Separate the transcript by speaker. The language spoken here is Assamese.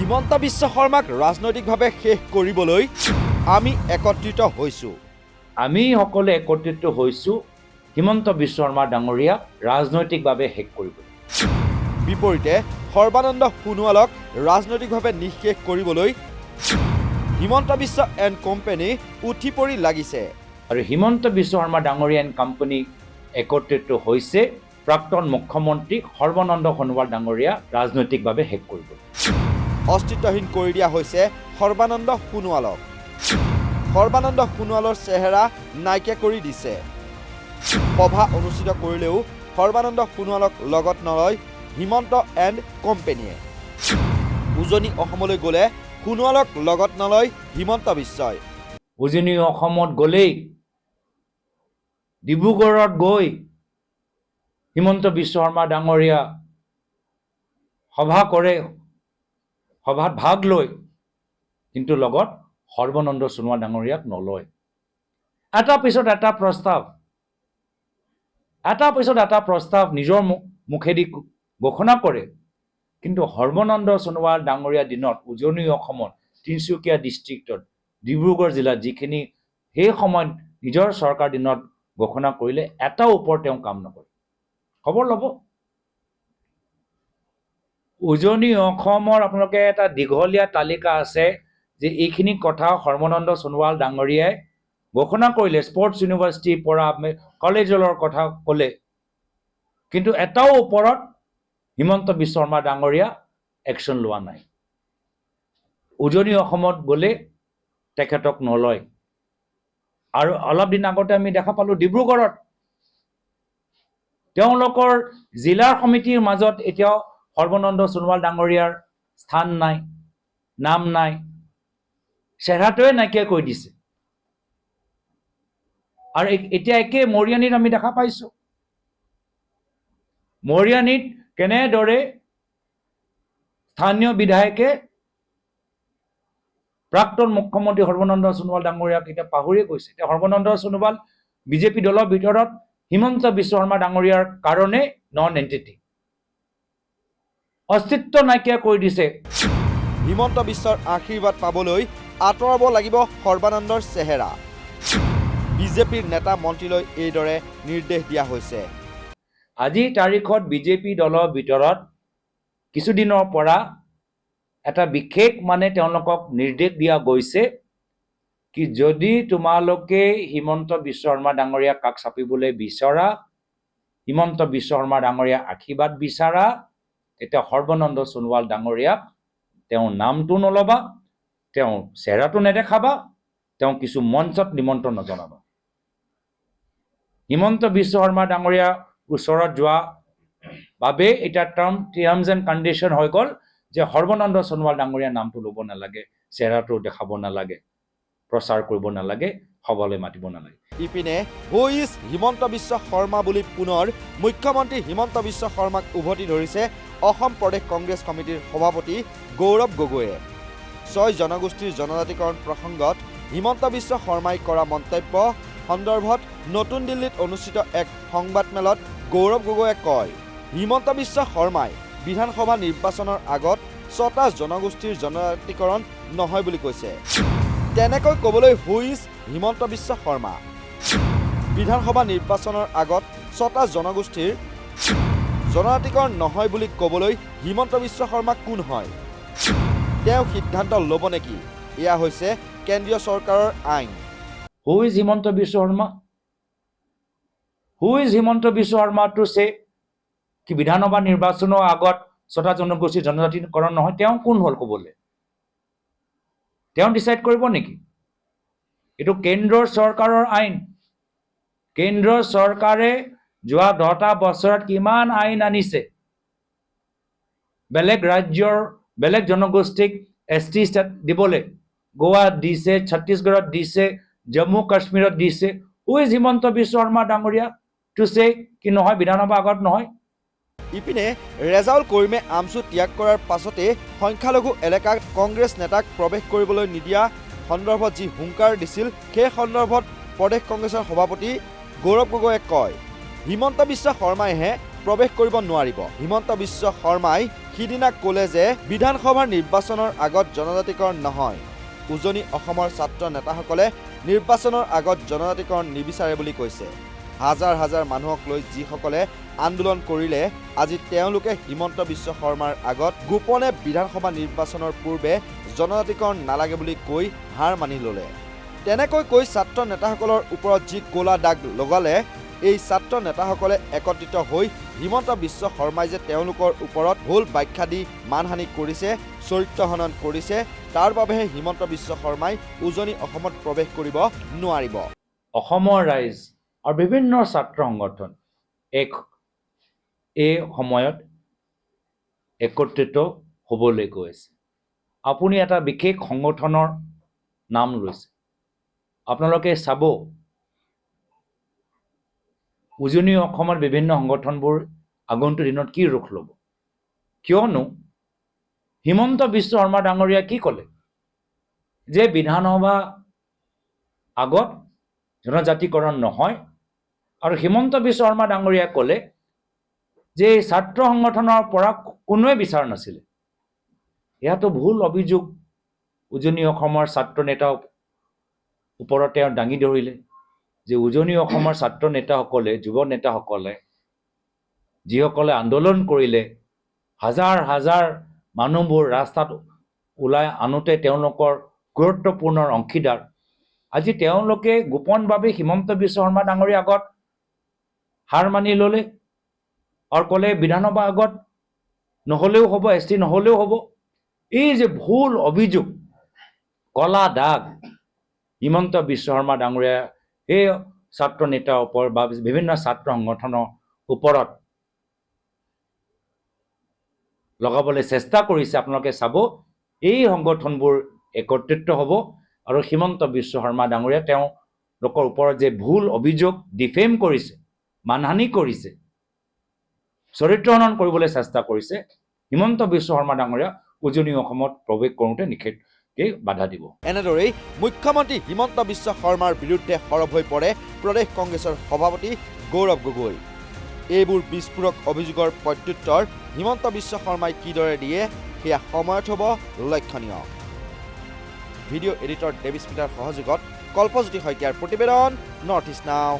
Speaker 1: হিমন্ত বিশ্ব শৰ্মাক ৰাজনৈতিকভাৱে শেষ কৰিবলৈ আমি একত্ৰিত হৈছোঁ।
Speaker 2: আমি সকলোৱে একত্ৰিত হৈছোঁ হিমন্ত বিশ্ব শৰ্মা ডাঙৰীয়াক ৰাজনৈতিকভাৱে শেষ কৰিবলৈ।
Speaker 1: বিপৰীতে সৰ্বানন্দ সোণোৱালক ৰাজনৈতিকভাৱে নিঃশেষ কৰিবলৈ হিমন্ত বিশ্ব এণ্ড কোম্পানী উঠি পৰি লাগিছে।
Speaker 2: আৰু হিমন্ত বিশ্ব শৰ্মা ডাঙৰীয়া এণ্ড কোম্পানী একত্ৰিত হৈছে প্ৰাক্তন মুখ্যমন্ত্ৰী সৰ্বানন্দ সোণোৱাল ডাঙৰীয়া ৰাজনৈতিকভাৱে শেষ কৰিবলৈ।
Speaker 1: অস্তিত্বহীন কৰি দিয়া হৈছে সৰ্বানন্দ সোণোৱালক। সৰ্বানন্দ সোণোৱালৰ চেহেৰা নাইকিয়া কৰি দিছে। সভা অনুষ্ঠিত কৰিলেও সৰ্বানন্দ সোণোৱালক লগত নলয় হিমন্ত এণ্ড কোম্পানীয়ে। উজনি অসমলৈ গ'লে সোণোৱালক লগত নলয় হিমন্ত বিশ্বই।
Speaker 2: উজনি অসমত গ'লেই ডিব্ৰুগড়ত গৈ হিমন্ত বিশ্ব শৰ্মা ডাঙৰীয়া সভা কৰে, সভাত ভাগ লয়, কিন্তু লগত সৰ্বানন্দ সোণোৱাল ডাঙৰীয়াক নলয়। এটা পিছত এটা প্ৰস্তাৱ নিজৰ মুখেদি ঘোষণা কৰে, কিন্তু সৰ্বানন্দ সোণোৱাল ডাঙৰীয়া দিনত উজনি অসমত তিনিচুকীয়া ডিষ্ট্ৰিক্টত ডিব্ৰুগড় জিলাত যিখিনি সেই সময়ত নিজৰ চৰকাৰ দিনত ঘোষণা কৰিলে এটাও ওপৰত তেওঁ কাম নকৰে। খবৰ ল'ব। উজনি অসমৰ আপোনালোকে এটা দীঘলীয়া তালিকা আছে যে এইখিনি কথা সৰ্বানন্দ সোণোৱাল ডাঙৰীয়াই ঘোষণা কৰিলে, স্পৰ্টছ ইউনিভাৰ্চিটিৰ পৰা কলেজৰ কথা ক'লে, কিন্তু এটাও ওপৰত হিমন্ত বিশ্ব শৰ্মা ডাঙৰীয়া একশ্যন লোৱা নাই। উজনি অসমত গ'লে তেখেতক নলয়। আৰু অলপ দিন আগতে আমি দেখা পালোঁ ডিব্ৰুগড়ত তেওঁলোকৰ জিলাৰ সমিতিৰ মাজত এতিয়াও সৰ্বানন্দ সোণোৱাল ডাঙৰীয়াৰ স্থান নাই, নাম নাই, চেহেৰাটোৱে নাইকিয়া কৰি দিছে। আৰু এতিয়া একে মৰিয়নীত আমি দেখা পাইছোঁ। মৰিয়নীত কেনেদৰে স্থানীয় বিধায়কে প্ৰাক্তন মুখ্যমন্ত্ৰী সৰ্বানন্দ সোণোৱাল ডাঙৰীয়াক এতিয়া পাহৰিয়ে গৈছে। এতিয়া সৰ্বানন্দ সোণোৱাল বিজেপি দলৰ ভিতৰত হিমন্ত বিশ্ব শৰ্মা ডাঙৰীয়াৰ কাৰণে নন এণ্টিটি, অস্তিত্ব নাইকিয়া কৰি দিছে।
Speaker 1: হিমন্ত বিশ্বৰ আশীৰ্বাদ পাবলৈ আঁতৰাব লাগিব সৰ্বানন্দৰ চেহেৰা। বিজেপিৰ নেতা মন্ত্ৰীলৈ এইদৰে নিৰ্দেশ দিয়া হৈছে।
Speaker 2: আজিৰ তাৰিখত বিজেপি দলৰ ভিতৰত কিছুদিনৰ পৰা এটা বিশেষ তেওঁলোকক নিৰ্দেশ দিয়া গৈছে কি যদি তোমালোকে হিমন্ত বিশ্ব শৰ্মা ডাঙৰীয়াক কাষ চাপিবলৈ বিচৰা, হিমন্ত বিশ্ব শৰ্মা ডাঙৰীয়া আশীৰ্বাদ বিচাৰা, তেতিয়া সৰ্বানন্দ সোণোৱাল ডাঙৰীয়াক তেওঁৰ নামটো নল'বা, তেওঁ চেহেৰাটো নেদেখাবা, তেওঁ কিছু মঞ্চত নিমন্ত্ৰণ নজনাবা। হিমন্ত বিশ্ব শৰ্মা ডাঙৰীয়া ওচৰত যোৱা বাবে এতিয়া টাৰ্মছ এণ্ড কণ্ডিশ্যন হৈ গ'ল যে সৰ্বানন্দ সোণোৱাল ডাঙৰীয়াৰ নামটো ল'ব নালাগে, চেহেৰাটো দেখাব নালাগে, প্ৰচাৰ কৰিব নালাগে, সভালৈ মাতিব নালাগে।
Speaker 1: ইপিনে হু ইজ হিমন্ত বিশ্ব শৰ্মা বুলি পুনৰ মুখ্যমন্ত্ৰী হিমন্ত বিশ্ব শৰ্মাক উভতি ধৰিছে অসম প্ৰদেশ কংগ্ৰেছ কমিটিৰ সভাপতি গৌৰৱ গগৈয়ে। 6 জনগোষ্ঠীৰ জনজাতিকৰণ প্ৰসংগত হিমন্ত বিশ্ব শৰ্মাই কৰা মন্তব্য সন্দৰ্ভত নতুন দিল্লীত অনুষ্ঠিত এক সংবাদমেলত গৌৰৱ গগৈয়ে কয়, হিমন্ত বিশ্ব শৰ্মাই বিধানসভা নিৰ্বাচনৰ আগত 6টা জনগোষ্ঠীৰ জনজাতিকৰণ নহয় বুলি কৈছে। তেনেকৈ ক'বলৈ হু ইজ হিমন্ত বিশ্ব শৰ্মা? বিধানসভা নিৰ্বাচনৰ আগত 6টা জনগোষ্ঠীৰ জনজাতিকৰণ নহয় বুলি ক'বলৈ হিমন্ত বিশ্ব শৰ্মা কোন হয়? তেওঁ সিদ্ধান্ত ল'ব নেকি? এয়া হৈছে কেন্দ্ৰীয় চৰকাৰৰ আইন।
Speaker 2: Who is Himanta Biswa Sarma? Who is Himanta Biswa Sarma to say কি বিধানসভা নিৰ্বাচনৰ আগত 6টা জনগোষ্ঠীৰ জনজাতিকৰণ নহয়? তেওঁ কোন হ'ল ক'বলৈ? তেওঁ ডিচাইড কৰিব নেকি? এইটো কেন্দ্ৰৰ চৰকাৰৰ আইন। কেন্দ্ৰ চৰকাৰে যোৱা 10টা বছৰত কিমান আইন আনিছে বেলেগ ৰাজ্যৰ বেলেগ জনগোষ্ঠীক ST দিবলৈ। গোৱাত দিছে, ছত্তীশগড়ত দিছে, জম্মু কাশ্মীৰত দিছে। হু ইজ হিমন্ত বিশ্ব শৰ্মা ডাঙৰীয়া টু সে কি নহয় বিধানসভা আগত নহয়?
Speaker 1: ইপিনে ৰেজাউল কৰিমে আমচু ত্যাগ কৰাৰ পাছতে সংখ্যালঘু এলেকাত কংগ্ৰেছ নেতাক প্ৰৱেশ কৰিবলৈ নিদিয়া সন্দৰ্ভত যি হুংকাৰ দিছিল, সেই সন্দৰ্ভত প্ৰদেশ কংগ্ৰেছৰ সভাপতি গৌৰৱ গগৈয়ে কয়, হিমন্ত বিশ্ব শৰ্মাইহে প্ৰৱেশ কৰিব নোৱাৰিব। হিমন্ত বিশ্ব শৰ্মাই সিদিনা ক'লে যে বিধানসভাৰ নিৰ্বাচনৰ আগত জনজাতিকৰণ নহয়। উজনি অসমৰ ছাত্ৰ নেতাসকলে নিৰ্বাচনৰ আগত জনজাতিকৰণ নিবিচাৰে বুলি কৈছে। হাজাৰ হাজাৰ মানুহক লৈ যিসকলে আন্দোলন কৰিলে আজি তেওঁলোকে হিমন্ত বিশ্ব শৰ্মাৰ আগত গোপনে বিধানসভা নিৰ্বাচনৰ পূৰ্বে জনজাতিকৰণ নালাগে বুলি কৈ হাৰ মানি ল'লে। তেনেকৈ কৈ ছাত্ৰ নেতাসকলৰ ওপৰত যি ক'লা দাগ লগালে, এই ছাত্ৰ নেতাসকলে একত্ৰিত হৈ হিমন্ত বিশ্ব শৰ্মাই যে তেওঁলোকৰ ওপৰত ভুল ব্যাখ্যা দি মানহানি কৰিছে, চৰিত্ৰ হনন কৰিছে, তাৰ বাবেহে হিমন্ত বিশ্ব শৰ্মাই উজনি অসমত প্ৰৱেশ কৰিব নোৱাৰিব।
Speaker 2: অসমৰ ৰাইজ আৰু বিভিন্ন ছাত্ৰ সংগঠন এই সময়ত একত্ৰিত হ'বলৈ গৈ আছে। আপুনি এটা বিশেষ সংগঠনৰ নাম লৈছে। আপোনালোকে চাব, উজনি অসমৰ বিভিন্ন সংগঠনবোৰ আগন্তুক দিনত কি ৰূপ ল'ব। কিয়নো হিমন্ত বিশ্ব শৰ্মা ডাঙৰীয়া কি ক'লে যে বিধানসভা আগত জনজাতিকৰণ নহয়, আৰু হিমন্ত বিশ্ব শৰ্মা ডাঙৰীয়াই ক'লে যে ছাত্ৰ সংগঠনৰ পৰা কোনোৱে বিচৰা নাছিলে। এয়াতো ভুল অভিযোগ উজনি অসমৰ ছাত্ৰ নেতাৰ ওপৰত তেওঁ দাঙি ধৰিলে যে উজনি অসমৰ ছাত্ৰ নেতাসকলে, যুৱ নেতাসকলে যিসকলে আন্দোলন কৰিলে, হাজাৰ হাজাৰ মানুহবোৰ ৰাস্তাত ওলাই আনোতে তেওঁলোকৰ গুৰুত্বপূৰ্ণ অংশীদাৰ, আজি তেওঁলোকে গোপনভাৱে হিমন্ত বিশ্ব শৰ্মা ডাঙৰীয়াৰ আগত হাৰ মানি ল'লে আৰু ক'লে বিধানসভা আগত নহ'লেও হ'ব, ST নহ'লেও হ'ব। এই যে ভুল অভিযোগ, কলা দাগ হিমন্ত বিশ্ব শৰ্মা ডাঙৰীয়া এই ছাত্ৰ নেতাৰ ওপৰত বা বিভিন্ন ছাত্ৰ সংগঠনৰ ওপৰত লগাবলৈ চেষ্টা কৰিছে। আপোনালোকে চাব, এই সংগঠনবোৰ একত্ৰিত হ'ব আৰু হিমন্ত বিশ্ব শৰ্মা ডাঙৰীয়া তেওঁলোকৰ ওপৰত যে ভুল অভিযোগ, ডিফেম কৰিছে, মানহানি কৰিছে, চৰিত্ৰ হনন কৰিবলৈ চেষ্টা কৰিছে, হিমন্ত বিশ্ব শৰ্মা ডাঙৰীয়া উজনি অসমত প্ৰৱেশ কৰোঁতে নিষেধকে বাধা দিব।
Speaker 1: এনেদৰেই মুখ্যমন্ত্ৰী হিমন্ত বিশ্ব শৰ্মাৰ বিৰুদ্ধে সৰব হৈ পৰে প্ৰদেশ কংগ্ৰেছৰ সভাপতি গৌৰৱ গগৈ। এইবোৰ বিস্ফোৰক অভিযোগৰ প্ৰত্যুত্তৰ হিমন্ত বিশ্ব শৰ্মাই কিদৰে দিয়ে সেয়া সময়ত হ'ব লক্ষণীয়। ভিডিঅ' এডিটৰ দেৱীস্মিতাৰ সহযোগত কল্পজ্যোতি শইকীয়াৰ প্ৰতিবেদন, নৰ্থ ইষ্ট নাও।